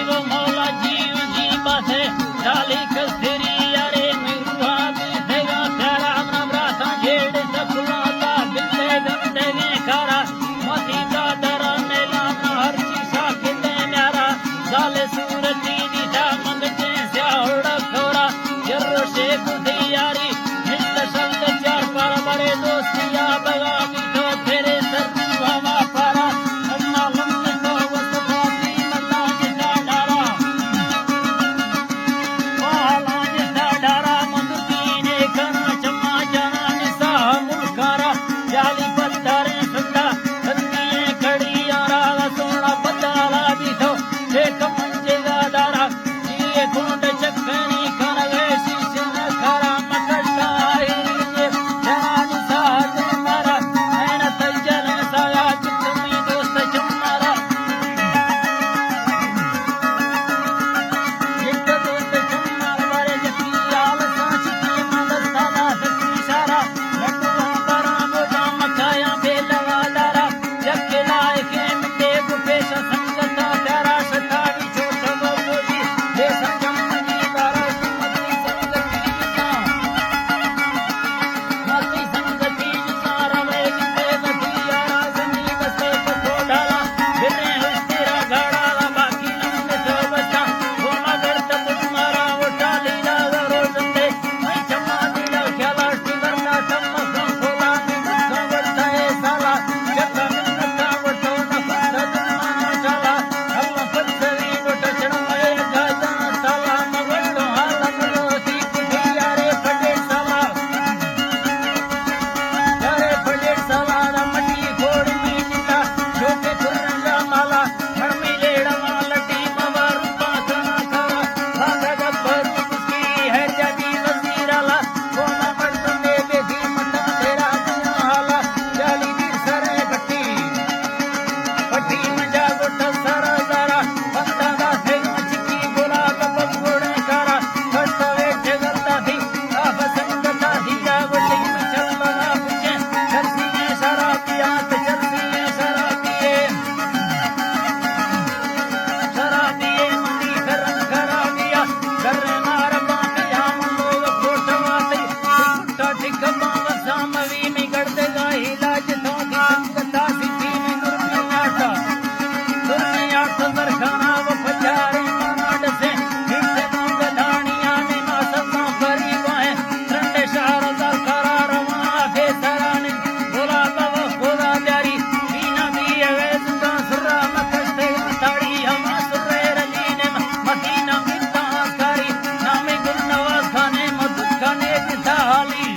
वो मौला जीव जी बासे डाली कस्तरी यारे मिरुआ देगा तेरा नवराता जेड़ सकुला का बिल्ले गंदे ने खारा मसीदा दरा ने लाना हर चीसा किते न्यारा साले सूरती दिशा मंगते स्याहोड़ा खोरा यर्रो शेख यारी मिल संग चार पर बड़े दोस्तिया बगा भी तो तेरे सर हवा पारा अम्मा लम्बे तो वसफाती मल्ला जिसा डारा वाला जिसा डारा मंदुकीने कना चम्मा जाना निसा मुलकारा जाली पत्थरे सुंदा संदिए खड़ी आरा सोना बदला भी तो एक मंजेगा डारा ये कुंड चक्कनी कर गए शीशे न खरा मकड़ता हिरिए जानी साथ मारा नैन तजल साया चितमी दोस्त चम्मारा एक दोस्त चम्मार बारे जकी आल सांची मदद सादा सकी सारा लड्डू परा मोटा मखाया बेलवा दारा जके लाए के मिटे गुपेश संगता प्यारा सता भी छोट बोली दे संगम मनी दारा सुमति संगति मती संगति सारा वे किते बतिया राजनी बसे को डाला बिने तेरा गाड़ा बाकी लंबे तो बचा वो मगर तब तुम्हारा उठा लीला रोजंदे मैं चम्मा दिला ख्याला वरना तम खोला में बढ़ता है साला जब मिन्नता वटो न फसद चला अल्लाह फसरी वट चढ़ाए गाजा साला मगलो हाल मरोती कुठिया रे फटे साला यारे फटे साला मटी घोड़ में जिता जोके खुरंगा माला मरमी लेड़ा मालटी मवारू पासना खारा भागा गब्बर उसकी है जदी वजीराला कोना पड़तने बेधी मटा तेरा दुनिया हाला जाली दी सरे गट्टी पट्टी मजा गोटा सारा सारा बंदा दा थे चिकी गोला कब घोड़े कारा खड़ता वेठे करता थी आप संगता हीरा गोटी में चल लगा पूछे चलती है सारा पिया चलती है सारा पिए शराबिये मंदी करन करा दिया करने मार बांधिया मन लोग कोटवाते कुट्टा टिक बांग सामवी में गड़ देगा इलाज तो की संगता सिद्धि में दुर्मियाटा दरखाना वो फजारे मानाड से हिट मंग धानिया ने माससा करी बाए ठंडे शहर दरकारा रवा के सराने बोला कव खुदा प्यारी बीना भी है जुदा सुरा मकस्ते ताड़ी हम सुरे रलीने मदीना मिता कारी नामे गुल नवाज खाने मधु खाने जिदा हाली